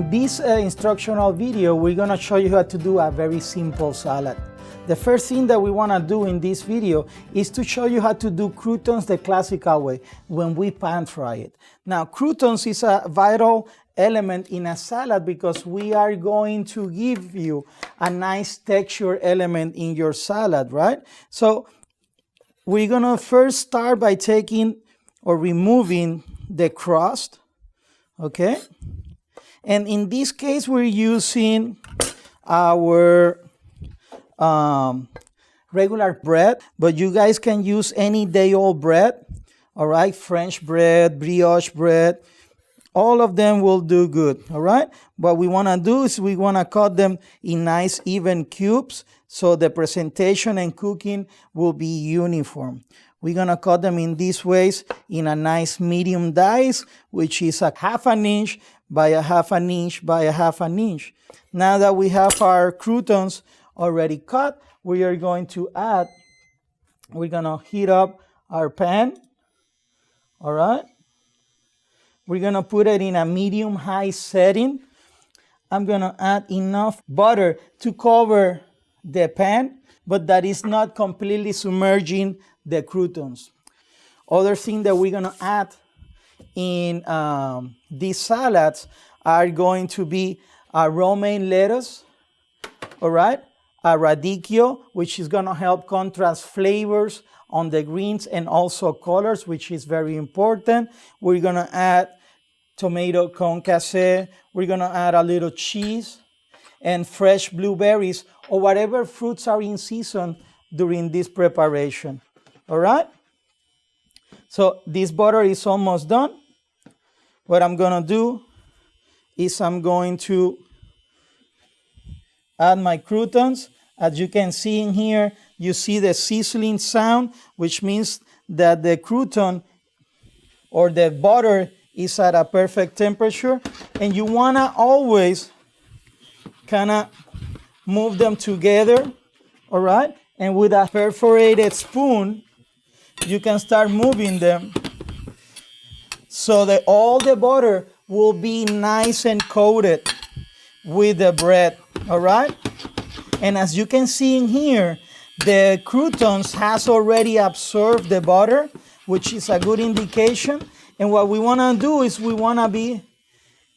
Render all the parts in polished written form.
In this instructional video, we're gonna show you how to do a very simple salad. The first thing that we wanna do in this video is to show you how to do croutons the classical way, when we pan fry it. Now, croutons is a vital element in a salad because we are going to give you a nice texture element in your salad, right? So we're gonna first start by taking or removing the crust, okay? And in this case, we're using our regular bread, but you guys can use any day-old bread, all right? French bread, brioche bread, all of them will do good, all right? What we want to do is we want to cut them in nice even cubes so the presentation and cooking will be uniform. We're going to cut them in these ways in a nice medium dice, which is a 1/2 inch by a 1/2 inch by a 1/2 inch. Now that we have our croutons already cut, we are going to add, we're going to heat up our pan, all right? We're going to put it in a medium-high setting. I'm going to add enough butter to cover the pan, but that is not completely submerging the croutons. Other thing that we're going to add in these salads are going to be a romaine lettuce, all right? A radicchio, which is going to help contrast flavors on the greens and also colors, which is very important. We're going to add tomato concasse. We're going to add a little cheese and fresh blueberries or whatever fruits are in season during this preparation. All right? So this butter is almost done. What I'm going to do is I'm going to add my croutons. As you can see in here, you see the sizzling sound, which means that the crouton or the butter is at a perfect temperature. And you want to always kind of move them together, all right? And with a perforated spoon, you can start moving them so that all the butter will be nice and coated with the bread, all right? And as you can see in here, the croutons has already absorbed the butter, which is a good indication. And what we want to do is we want to be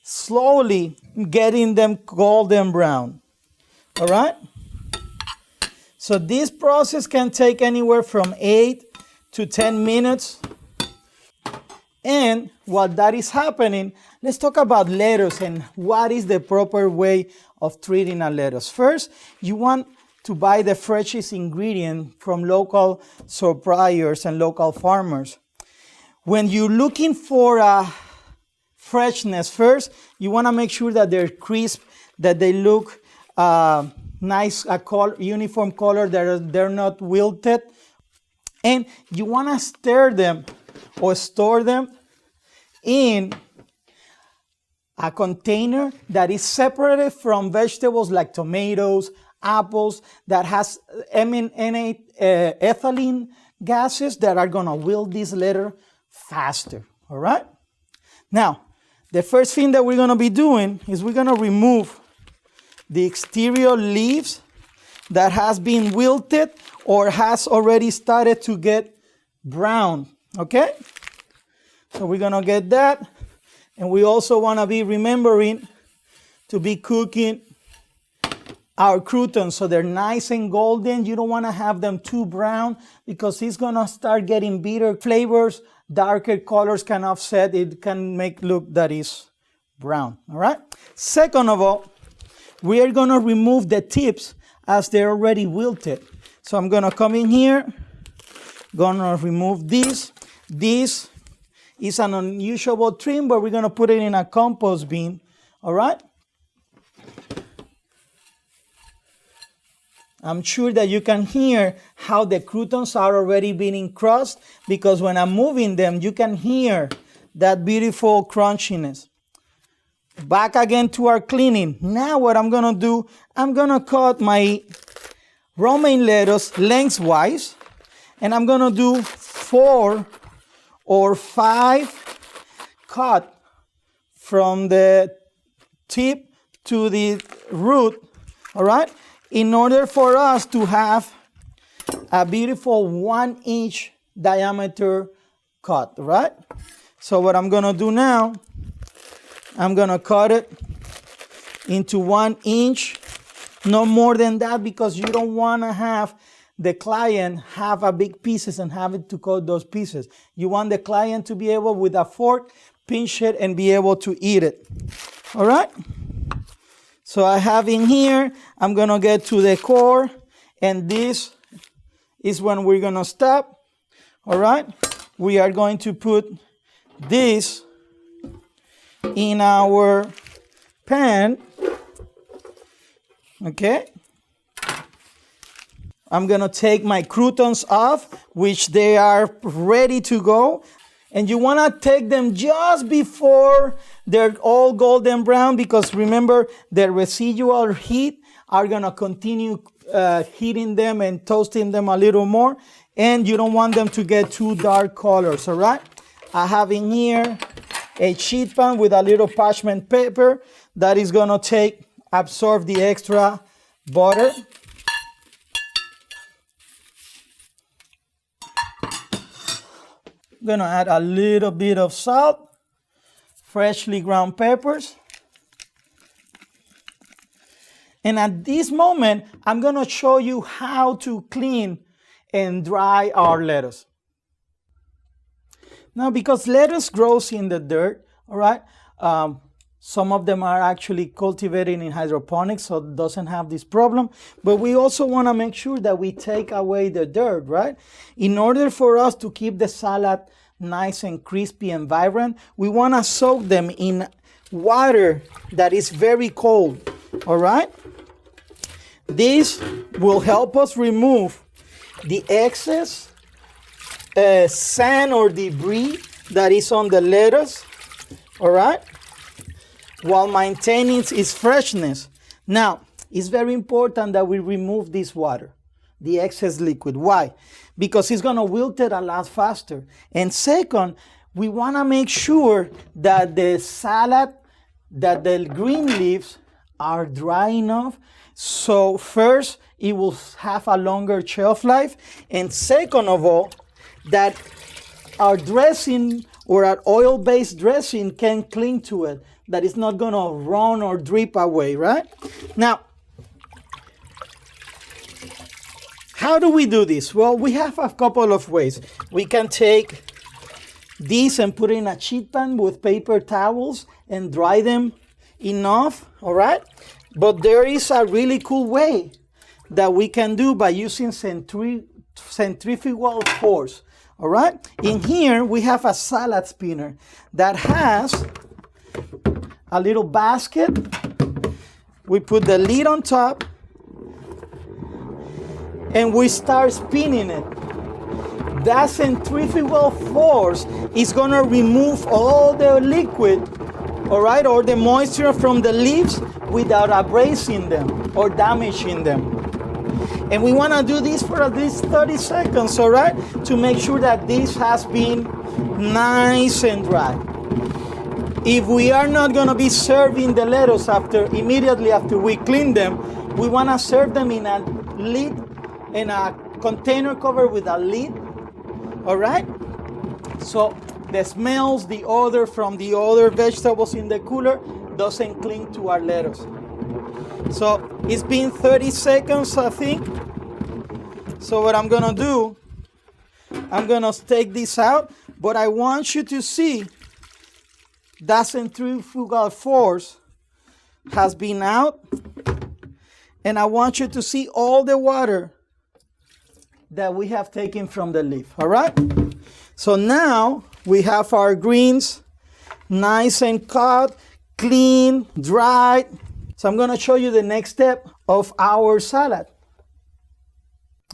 slowly getting them golden brown, all right? So this process can take anywhere from 8 to 10 minutes. And while that is happening, let's talk about lettuce and what is the proper way of treating a lettuce. First, you want to buy the freshest ingredient from local suppliers and local farmers. When you're looking for a freshness, first, you want to make sure that they're crisp, that they look nice, uniform color, that they're not wilted. And you want to stir them or store them in a container that is separated from vegetables like tomatoes, apples, that has ethylene gases that are going to wilt this letter faster, all right? Now, the first thing that we're going to be doing is we're going to remove the exterior leaves that has been wilted or has already started to get brown, okay? So we're going to get that. And we also want to be remembering to be cooking our croutons so they're nice and golden. You don't want to have them too brown because it's going to start getting bitter flavors. Darker colors can offset. It can make look that is brown, all right? Second of all, we are going to remove the tips as they're already wilted. So I'm going to come in here, going to remove this. This is an unusual trim, but we're going to put it in a compost bin, all right? I'm sure that you can hear how the croutons are already being crushed because when I'm moving them, you can hear that beautiful crunchiness. Back again to our cleaning. Now what I'm going to do, I'm going to cut my romaine lettuce lengthwise, and I'm going to do 4 or 5 cut from the tip to the root, all right, in order for us to have a beautiful 1-inch diameter cut, right? So what I'm gonna do now, I'm gonna cut it into 1 inch, no more than that, because you don't wanna have the client have a big pieces and have it to cut those pieces. You want the client to be able with a fork, pinch it and be able to eat it, all right? So I have in here, I'm gonna get to the core, and this is when we're gonna stop, all right? We are going to put this in our pan, okay? I'm gonna take my croutons off, which they are ready to go. And you wanna take them just before they're all golden brown, because remember, the residual heat are gonna continue heating them and toasting them a little more. And you don't want them to get too dark colors, all right? I have in here a sheet pan with a little parchment paper that is gonna absorb the extra butter. I'm gonna add a little bit of salt, freshly ground peppers. And at this moment, I'm gonna show you how to clean and dry our lettuce. Now, because lettuce grows in the dirt, all right, some of them are actually cultivated in hydroponics, so it doesn't have this problem. But we also want to make sure that we take away the dirt, right? In order for us to keep the salad nice and crispy and vibrant, we want to soak them in water that is very cold, all right? This will help us remove the excess sand or debris that is on the lettuce, all right, while maintaining its freshness. Now, it's very important that we remove this water, the excess liquid. Why? Because it's going to wilt it a lot faster. And second, we want to make sure that the salad, that the green leaves are dry enough. So first, it will have a longer shelf life. And second of all, that our dressing or our oil-based dressing can cling to it, that it's not going to run or drip away, right? Now, how do we do this? Well, we have a couple of ways. We can take these and put it in a sheet pan with paper towels and dry them enough, all right? But there is a really cool way that we can do by using centrifugal force. All right, in here we have a salad spinner that has a little basket. We put the lid on top and we start spinning it. That centrifugal force is gonna remove all the liquid, all right, or the moisture from the leaves without abrasing them or damaging them. And we want to do this for at least 30 seconds, all right, to make sure that this has been nice and dry. If we are not going to be serving the lettuce immediately after we clean them, we want to serve them in a lid, in a container covered with a lid, all right? So the smells, the odor from the other vegetables in the cooler doesn't cling to our lettuce. So it's been 30 seconds, I think. So what I'm gonna do, I'm gonna take this out, but I want you to see that centrifugal force has been out, and I want you to see all the water that we have taken from the leaf, all right? So now we have our greens nice and cut, clean, dried. So I'm gonna show you the next step of our salad.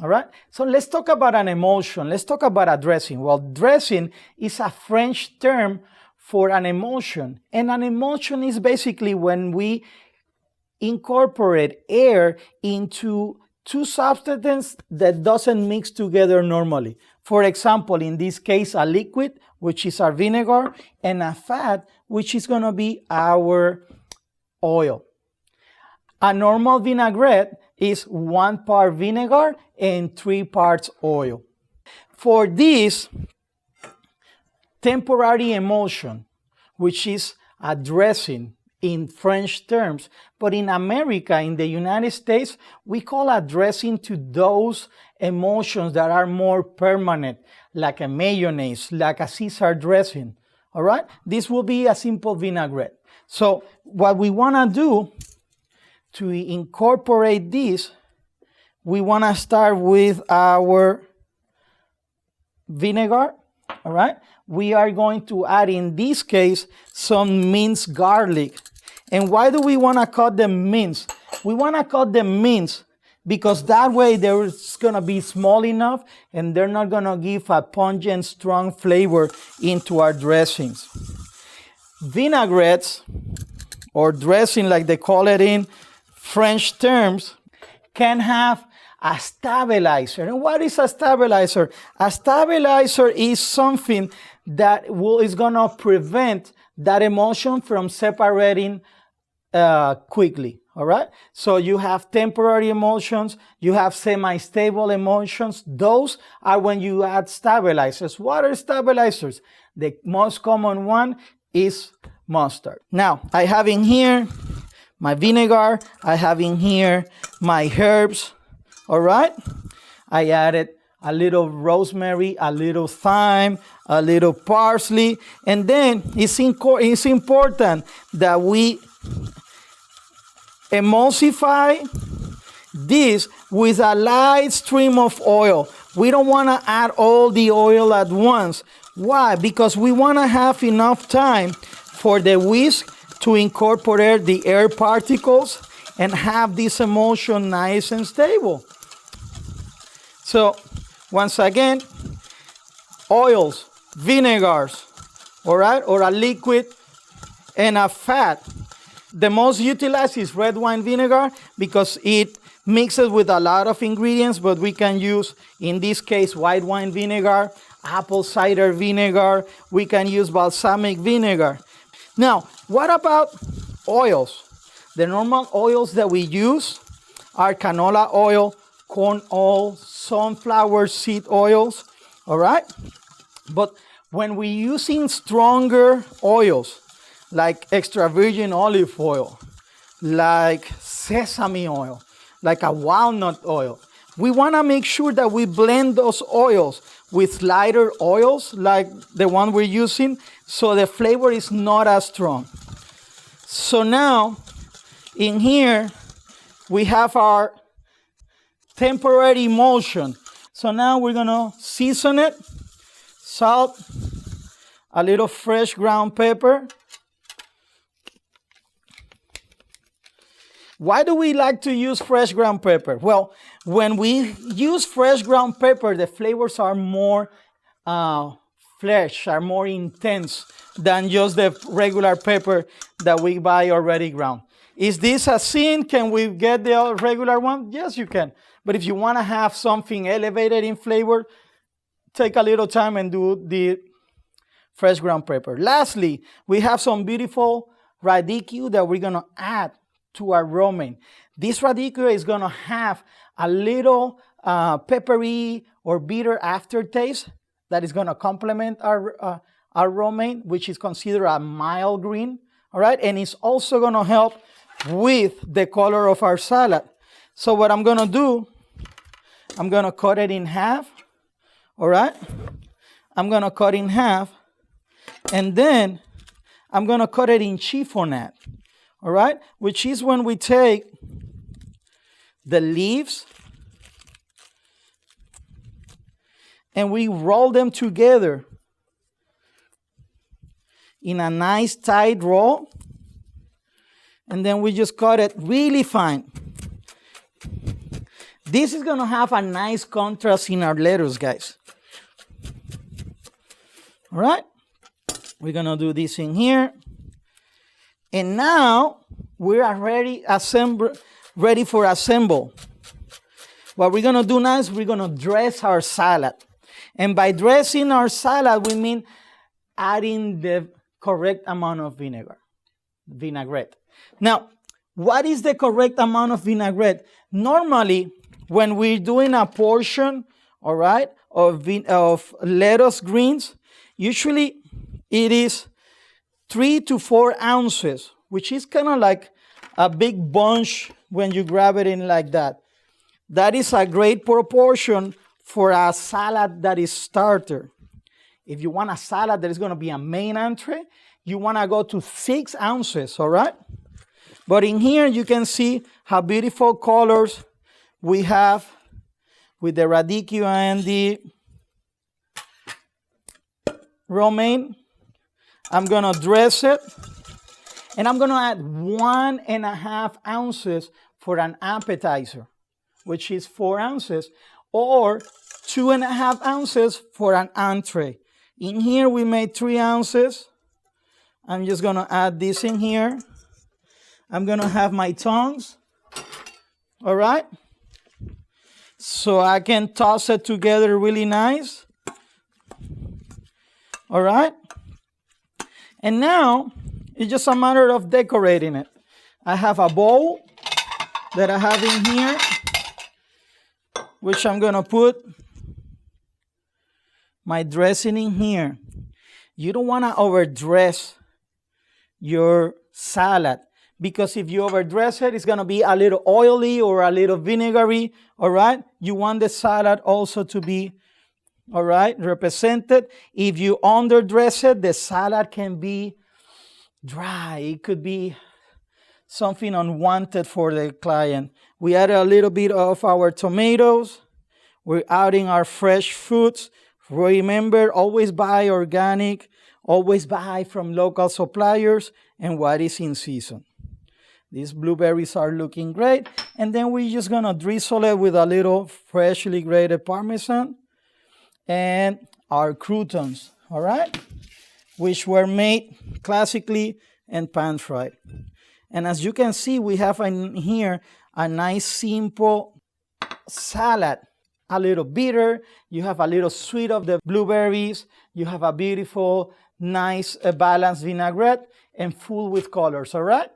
All right, so let's talk about an emulsion. Let's talk about a dressing. Well, dressing is a French term for an emulsion. And an emulsion is basically when we incorporate air into two substances that doesn't mix together normally. For example, in this case, a liquid, which is our vinegar, and a fat, which is gonna be our oil. A normal vinaigrette is 1 part vinegar and 3 parts oil. For this temporary emulsion, which is a dressing in French terms, but in America, in the United States, we call a dressing to those emulsions that are more permanent, like a mayonnaise, like a Caesar dressing. All right? This will be a simple vinaigrette. So what we want to do to incorporate this, we want to start with our vinegar. All right? We are going to add, in this case, some minced garlic. And why do we want to cut them minced? We want to cut them minced because that way they're going to be small enough and they're not going to give a pungent, strong flavor into our dressings. Vinaigrettes, or dressing like they call it in French terms, can have a stabilizer. And what is a stabilizer? A stabilizer is something that is going to prevent that emulsion from separating quickly. All right? So you have temporary emulsions, you have semi-stable emulsions. Those are when you add stabilizers. What are stabilizers? The most common one is mustard. Now, I have in here my vinegar. I have in here my herbs. All right? I added a little rosemary, a little thyme, a little parsley. And then it's important that we emulsify this with a light stream of oil. We don't want to add all the oil at once. Why? Because we want to have enough time for the whisk to incorporate the air particles and have this emulsion nice and stable. So, once again, oils, vinegars, all right, or a liquid and a fat. The most utilized is red wine vinegar because it mixes with a lot of ingredients, but we can use, in this case, white wine vinegar, apple cider vinegar. We can use balsamic vinegar. Now, what about oils? The normal oils that we use are canola oil, corn oil, sunflower seed oils, all right? But when we're using stronger oils, like extra virgin olive oil, like sesame oil, like a walnut oil, we want to make sure that we blend those oils with lighter oils, like the one we're using, so the flavor is not as strong. So now, in here, we have our temporary emulsion. So now we're going to season it, salt, a little fresh ground pepper. Why do we like to use fresh ground pepper? Well, when we use fresh ground pepper, the flavors are more fresh, are more intense than just the regular pepper that we buy already ground. Is this a sin? Can we get the regular one? Yes, you can. But if you want to have something elevated in flavor, take a little time and do the fresh ground pepper. Lastly, we have some beautiful radicchio that we're going to add to our romaine. This radicchio is going to have a little peppery or bitter aftertaste that is going to complement our romaine, which is considered a mild green. All right, and it's also going to help with the color of our salad. So what I'm going to do, I'm going to cut it in half. All right, I'm going to cut in half, and then I'm going to cut it in chiffonade. All right, which is when we take the leaves and we roll them together in a nice tight roll, and then we just cut it really fine. This is going to have a nice contrast in our lettuce, guys. All right, we're going to do this in here. And now we are ready for assemble. What we're going to do now is we're going to dress our salad. And by dressing our salad, we mean adding the correct amount of vinaigrette. Now, what is the correct amount of vinaigrette? Normally, when we're doing a portion, all right, of lettuce greens, usually it is 3 to 4 ounces, which is kind of like a big bunch when you grab it in like that. That is a great proportion for a salad that is starter. If you want a salad that is going to be a main entree, you want to go to 6 ounces, all right? But in here, you can see how beautiful colors we have with the radicchio and the romaine. I'm going to dress it. And I'm going to add 1.5 ounces for an appetizer, which is 4 ounces, or 2.5 ounces for an entree. In here, we made 3 ounces. I'm just going to add this in here. I'm going to have my tongs, all right? So I can toss it together really nice, all right? And now, it's just a matter of decorating it. I have a bowl that I have in here, which I'm going to put my dressing in here. You don't want to overdress your salad, because if you overdress it, it's going to be a little oily or a little vinegary, all right? You want the salad also to be, all right, represented. If you underdress it, the salad can be dry. It could be something unwanted for the client. We added a little bit of our tomatoes. We're adding our fresh fruits. Remember, always buy organic, always buy from local suppliers, and what is in season. These blueberries are looking great. And then we're just going to drizzle it with a little freshly grated Parmesan and our croutons, all right? Which were made classically and pan-fried. And as you can see, we have in here a nice simple salad. A little bitter, you have a little sweet of the blueberries, you have a beautiful, nice, balanced vinaigrette, and full with colors, all right?